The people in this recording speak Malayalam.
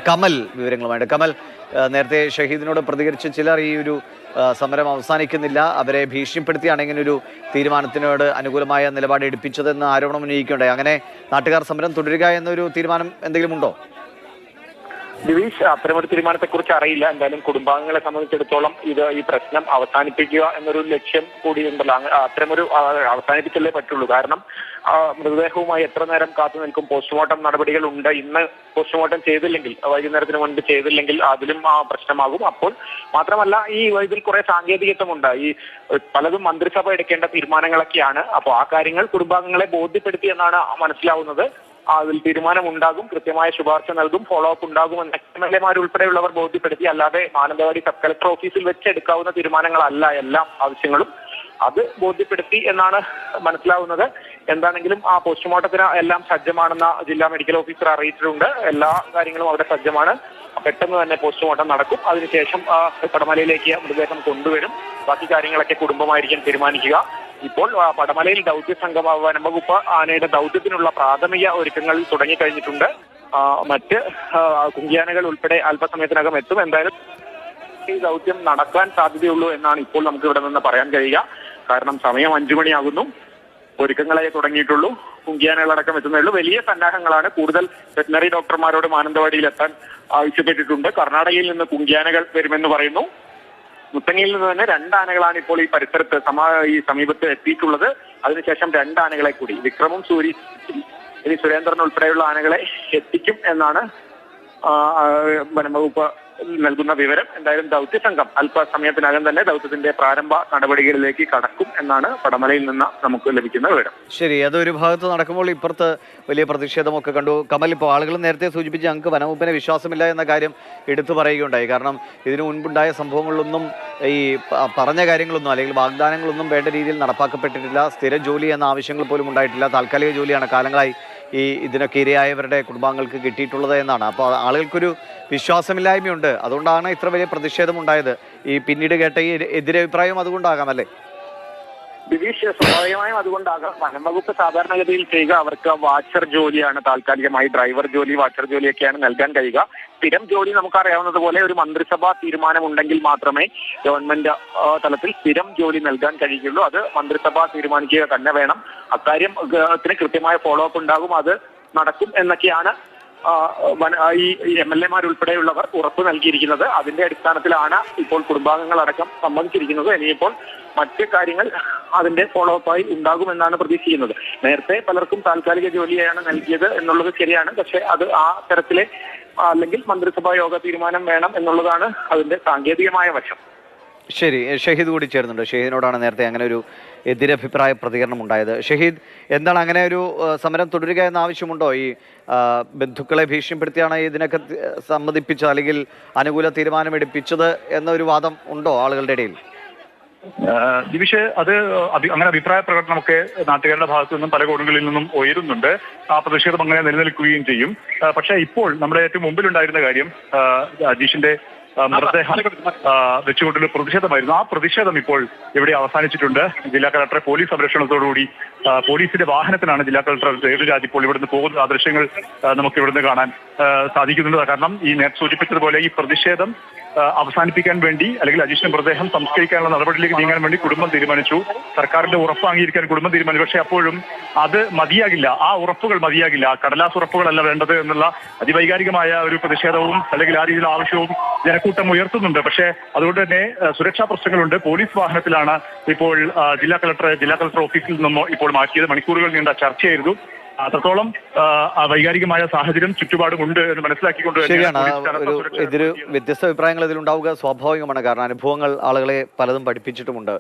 കമൽ വിവരങ്ങളുമായിട്ട്. കമൽ, നേരത്തെ ഷഹീദിനോട് പ്രതികരിച്ച ചിലർ ഈ ഒരു സമരം അവസാനിക്കുന്നില്ല, അവരെ ഭീഷണിപ്പെടുത്തിയാണ് ഇങ്ങനൊരു തീരുമാനത്തിനോട് അനുകൂലമായ നിലപാട് എടുപ്പിച്ചതെന്ന് ആരോപണം ഉന്നയിക്കുകയുണ്ടായി. അങ്ങനെ നാട്ടുകാർ സമരം തുടരുക എന്നൊരു തീരുമാനം എന്തെങ്കിലും ഉണ്ടോ? ദിവിഷ്, അത്തരമൊരു തീരുമാനത്തെക്കുറിച്ച് അറിയില്ല. എന്തായാലും കുടുംബാംഗങ്ങളെ സംബന്ധിച്ചിടത്തോളം ഈ പ്രശ്നം അവസാനിപ്പിക്കുക എന്നൊരു ലക്ഷ്യം കൂടിയുണ്ടല്ലോ. അത്തരമൊരു അവസാനിപ്പിച്ചല്ലേ പറ്റുള്ളൂ. കാരണം മൃതദേഹവുമായി എത്ര നേരം കാത്തു നിൽക്കും? പോസ്റ്റ്മോർട്ടം നടപടികൾ ഉണ്ട്. ഇന്ന് പോസ്റ്റ്മോർട്ടം ചെയ്തില്ലെങ്കിൽ, വൈകുന്നേരത്തിന് മുൻപ് ചെയ്തില്ലെങ്കിൽ അതിലും പ്രശ്നമാകും. അപ്പോൾ മാത്രമല്ല, ഇതിൽ കുറെ സാങ്കേതികത്വമുണ്ട്. പലതും മന്ത്രിസഭ എടുക്കേണ്ട തീരുമാനങ്ങളൊക്കെയാണ്. അപ്പോൾ ആ കാര്യങ്ങൾ കുടുംബാംഗങ്ങളെ ബോധ്യപ്പെടുത്തി എന്നാണ് മനസ്സിലാവുന്നത്. അതിൽ തീരുമാനമുണ്ടാകും, കൃത്യമായ ശുപാർശ നൽകും, ഫോളോ അപ്പ് ഉണ്ടാകുമെന്ന് MLA ഉൾപ്പെടെയുള്ളവർ ബോധ്യപ്പെടുത്തി. അല്ലാതെ മാനന്തവാടി സബ് കളക്ടർ ഓഫീസിൽ വെച്ചെടുക്കാവുന്ന തീരുമാനങ്ങളല്ല എല്ലാ ആവശ്യങ്ങളും. അത് ബോധ്യപ്പെടുത്തി എന്നാണ് മനസ്സിലാവുന്നത്. എന്താണെങ്കിലും ആ പോസ്റ്റ്മോർട്ടത്തിന് എല്ലാം സജ്ജമാണെന്ന ജില്ലാ മെഡിക്കൽ ഓഫീസർ അറിയിച്ചിട്ടുണ്ട്. എല്ലാ കാര്യങ്ങളും അവിടെ സജ്ജമാണ്. പെട്ടെന്ന് തന്നെ പോസ്റ്റ്മോർട്ടം നടക്കും. അതിനുശേഷം പടമലയിലേക്ക് മൃതദേഹം കൊണ്ടുവരും. ബാക്കി കാര്യങ്ങളൊക്കെ കുടുംബമായിരിക്കും തീരുമാനിക്കുക. ഇപ്പോൾ പടമലയിൽ ദൗത്യസംഘം, വനംവകുപ്പ് ആനയുടെ ദൗത്യത്തിനുള്ള പ്രാഥമിക ഒരുക്കങ്ങൾ തുടങ്ങിക്കഴിഞ്ഞിട്ടുണ്ട്. മറ്റ് കുങ്കിയാനകൾ ഉൾപ്പെടെ അല്പസമയത്തിനകം എത്തും. എന്തായാലും ഈ ദൗത്യം നടക്കാൻ സാധ്യതയുള്ളൂ എന്നാണ് ഇപ്പോൾ നമുക്ക് ഇവിടെ നിന്ന് പറയാൻ കഴിയുക. കാരണം സമയം 5 മണിയാകുന്നു, ഒരുക്കങ്ങളെ തുടങ്ങിയിട്ടുള്ളൂ. കുങ്കിയാനകളടക്കം എത്തുന്നേ വലിയ സന്നാഹങ്ങളാണ്. കൂടുതൽ വെറ്റിനറി ഡോക്ടർമാരോട് മാനന്തവാടിയിൽ എത്താൻ ആവശ്യപ്പെട്ടിട്ടുണ്ട്. കർണാടകയിൽ നിന്ന് കുങ്കിയാനകൾ വരുമെന്ന് പറയുന്നു. മുത്തങ്ങയിൽ നിന്ന് തന്നെ 2 ആനകളാണ് ഇപ്പോൾ ഈ പരിസരത്ത് സമീപത്ത് എത്തിയിട്ടുള്ളത്. അതിനുശേഷം 2 ആനകളെ കൂടി വിക്രമും ഇനി സുരേന്ദ്രൻ ഉൾപ്പെടെയുള്ള ആനകളെ എത്തിക്കും എന്നാണ് വനംവകുപ്പ് നൽകുന്ന വിവരം. എന്തായാലും ദൗത്യസംഘം അല്പസമയത്തിനകം തന്നെ ദൗത്യത്തിന്റെ പ്രാരംഭ നടപടികളിലേക്ക് കടക്കും എന്നാണ് പടമലയിൽ നിന്ന് നമുക്ക് ലഭിക്കുന്ന വിവരം. ശരി, അതൊരു ഭാഗത്ത് നടക്കുമ്പോൾ ഇപ്പുറത്ത് വലിയ പ്രതിഷേധമൊക്കെ കണ്ടു. കമൽ, ഇപ്പോൾ ആളുകൾ നേരത്തെ സൂചിപ്പിച്ച് ഞങ്ങൾക്ക് വനംവകുപ്പിനെ വിശ്വാസമില്ല എന്ന കാര്യം എടുത്തു പറയുകയുണ്ടായി. കാരണം ഇതിനു മുൻപുണ്ടായ സംഭവങ്ങളിലൊന്നും ഈ പറഞ്ഞ കാര്യങ്ങളൊന്നും അല്ലെങ്കിൽ വാഗ്ദാനങ്ങളൊന്നും വേണ്ട രീതിയിൽ നടപ്പാക്കപ്പെട്ടിട്ടില്ല. സ്ഥിര ജോലി എന്ന ആവശ്യങ്ങൾ പോലും ഉണ്ടായിട്ടില്ല. താൽക്കാലിക ജോലിയാണ് കാലങ്ങളായി ഇതിനൊക്കെ ഇരയായവരുടെ കുടുംബാംഗങ്ങൾക്ക് കിട്ടിയിട്ടുള്ളത് എന്നാണ്. അപ്പോൾ ആളുകൾക്കൊരു വിശ്വാസമില്ലായ്മയുണ്ട്. അതുകൊണ്ടാണ് ഇത്ര വലിയ പ്രതിഷേധം ഉണ്ടായത്. പിന്നീട് കേട്ട ഈ എതിരഭിപ്രായം അതുകൊണ്ടാകാം അല്ലേ? ദിവിഷ്, സ്വാഭാവികമായും അതുകൊണ്ടാകാം. വനംവകുപ്പ് സാധാരണഗതിയിൽ ചെയ്യുക അവർക്ക് വാച്ചർ ജോലിയാണ്, താൽക്കാലികമായി ഡ്രൈവർ ജോലി, വാച്ചർ ജോലിയൊക്കെയാണ് നൽകാൻ കഴിയുക. സ്ഥിരം ജോലി നമുക്കറിയാവുന്നതുപോലെ ഒരു മന്ത്രിസഭാ തീരുമാനമുണ്ടെങ്കിൽ മാത്രമേ ഗവൺമെന്റ് തലത്തിൽ സ്ഥിരം ജോലി നൽകാൻ കഴിയുകയുള്ളൂ. അത് മന്ത്രിസഭ തീരുമാനിക്കുക തന്നെ വേണം. അക്കാര്യത്തിന് കൃത്യമായ ഫോളോ അപ്പ് ഉണ്ടാകും. അത് നടക്കും എന്നൊക്കെയാണ് ഈ MLA ഉൾപ്പെടെയുള്ളവർ ഉറപ്പ് നൽകിയിരിക്കുന്നത്. അതിന്റെ അടിസ്ഥാനത്തിലാണ് ഇപ്പോൾ കുടുംബാംഗങ്ങളടക്കം സമ്മതിച്ചിരിക്കുന്നത്. ഇനിയിപ്പോൾ മറ്റ് കാര്യങ്ങൾ അതിന്റെ ഫോളോ അപ്പായി ഉണ്ടാകുമെന്നാണ് പ്രതീക്ഷിക്കുന്നത്. നേരത്തെ പലർക്കും താൽക്കാലിക ജോലിയാണ് നൽകിയത് എന്നുള്ളത് ശരിയാണ്. പക്ഷെ അത് ആ തരത്തിലെ അല്ലെങ്കിൽ മന്ത്രിസഭാ യോഗ തീരുമാനം വേണം എന്നുള്ളതാണ് അതിന്റെ സാങ്കേതികമായ വശം. ശരി, ഷഹീദ് കൂടി ചേർന്നുണ്ട്. ഷഹീദിനോടാണ് നേരത്തെ അങ്ങനെ ഒരു എതിരഭിപ്രായ പ്രതികരണം ഉണ്ടായത്. ഷഹീദ്, എന്താണ് അങ്ങനെ ഒരു സമരം തുടരുക എന്ന ആവശ്യമുണ്ടോ? ഈ ബന്ധുക്കളെ ഭീഷണിപ്പെടുത്തിയാണ് ഇതിനൊക്കെ സമ്മതിപ്പിച്ചത് അല്ലെങ്കിൽ അനുകൂല തീരുമാനമെടുപ്പിച്ചത് എന്നൊരു വാദം ഉണ്ടോ ആളുകളുടെ ഇടയിൽ? ദിവിഷ്, അത് അങ്ങനെ അഭിപ്രായ പ്രകടനമൊക്കെ നാട്ടുകാരുടെ ഭാഗത്തു നിന്നും പല കോണുകളിൽ നിന്നും ഉയരുന്നുണ്ട്. ആ പ്രതിഷേധം അങ്ങനെ നിലനിൽക്കുകയും ചെയ്യും. പക്ഷേ ഇപ്പോൾ നമ്മുടെ ഏറ്റവും മുമ്പിലുണ്ടായിരുന്ന കാര്യം അജീഷിന്റെ മൃതദേഹം വെച്ചുകൊണ്ടുള്ള പ്രതിഷേധമായിരുന്നു. ആ പ്രതിഷേധം ഇപ്പോൾ ഇവിടെ അവസാനിച്ചിട്ടുണ്ട്. ജില്ലാ കളക്ടറെ പോലീസ് സംരക്ഷണത്തോടുകൂടി പോലീസിന്റെ വാഹനത്തിലാണ് ജില്ലാ കളക്ടർ സേതുരാജ് ഇപ്പോൾ ഇവിടുന്ന് പോകുന്നത്. ആ ദൃശ്യങ്ങൾ നമുക്ക് ഇവിടുന്ന് കാണാൻ സാധിക്കുന്നുണ്ട്. കാരണം ഈ നേരത്തെ സൂചിപ്പിച്ചതുപോലെ ഈ പ്രതിഷേധം അവസാനിപ്പിക്കാൻ വേണ്ടി അല്ലെങ്കിൽ അജീഷിന്റെ മൃതദേഹം സംസ്കരിക്കാനുള്ള നടപടിയിലേക്ക് നീങ്ങാൻ വേണ്ടി കുടുംബം തീരുമാനിച്ചു. സർക്കാരിന്റെ ഉറപ്പ് അംഗീകരിക്കാൻ കുടുംബം തീരുമാനിച്ചു. പക്ഷേ അപ്പോഴും അത് മതിയാകില്ല, ആ ഉറപ്പുകൾ മതിയാകില്ല, കടലാസ് ഉറപ്പുകളല്ല വേണ്ടത് എന്നുള്ള അതിവൈകാരികമായ ഒരു പ്രതിഷേധവും അല്ലെങ്കിൽ ആ രീതിയിലുള്ള ആവശ്യവും ജനക്കൂട്ടം ഉയർത്തുന്നുണ്ട്. പക്ഷേ അതുകൊണ്ട് തന്നെ സുരക്ഷാ പ്രശ്നങ്ങളുണ്ട്. പോലീസ് വാഹനത്തിലാണ് ഇപ്പോൾ ജില്ലാ കളക്ടർ ഓഫീസിൽ നിന്നും ഇപ്പോൾ മാറ്റിയത്. മണിക്കൂറുകൾ നീണ്ട ചർച്ചയായിരുന്നു. അത്രത്തോളം വൈകാരികമായ സാഹചര്യം ചുറ്റുപാടും ഉണ്ട് എന്ന് മനസ്സിലാക്കിക്കൊണ്ട് ശരിയാണ്. വ്യത്യസ്ത അഭിപ്രായങ്ങൾ ഇതിലുണ്ടാവുക സ്വാഭാവികമാണ്. കാരണം അനുഭവങ്ങൾ ആളുകളെ പലതും പഠിപ്പിച്ചിട്ടുമുണ്ട്.